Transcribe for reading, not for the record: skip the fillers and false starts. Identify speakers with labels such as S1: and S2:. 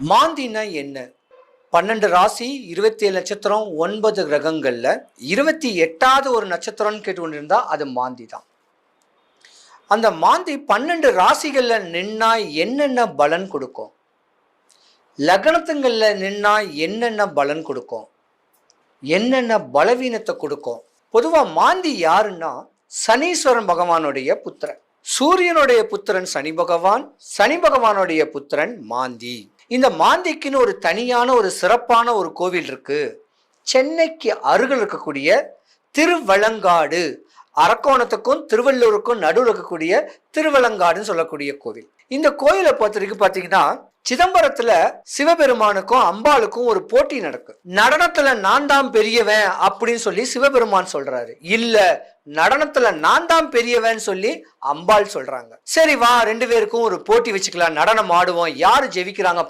S1: மாந்தினா என்ன? 12 ராசி, 27 நட்சத்திரம், 9 கிரகங்கள்ல 28வது ஒரு நட்சத்திரம்னு கேட்டு கொண்டிருந்தா அது மாந்தி தான். அந்த மாந்தி 12 ராசிகள்ல நின்னா என்னென்ன பலன் கொடுக்கும்? லக்னத்துங்கள்ல நின்னா என்னென்ன பலன் கொடுக்கும்? என்னென்ன பலவீனத்தை கொடுக்கும்? பொதுவா மாந்தி யாருன்னா சனீஸ்வரன் பகவானுடைய புத்திரன். சூரியனுடைய புத்திரன் சனி பகவான், சனி பகவானுடைய புத்திரன் மாந்தி. இந்த மாந்திக்குன்னு ஒரு தனியான ஒரு சிறப்பான ஒரு கோவில் இருக்கு. சென்னைக்கு அருகில் இருக்கக்கூடிய திருவலங்காடு, அரக்கோணத்துக்கும் திருவள்ளூருக்கும் நடுவில் இருக்கக்கூடிய திருவலங்காடுன்னு சொல்லக்கூடிய கோவில். இந்த கோயிலை பொறுத்தவரைக்கும் பார்த்தீங்கன்னா சிதம்பரத்துல சிவபெருமானுக்கும் அம்பாளுக்கும் ஒரு போட்டி நடக்கும். நடனத்துல நான் தான் பெரியவன் அப்படின்னு சொல்லி சிவபெருமான் சொல்றாரு. இல்ல, நடனத்துல நான் தான் பெரியவன் சொல்லி அம்பாள் சொல்றாங்க. சரி வா, 2 பேருக்கும் ஒரு போட்டி வச்சுக்கலாம், நடனம் ஆடுவோம், யாரு ஜெயிக்கிறாங்க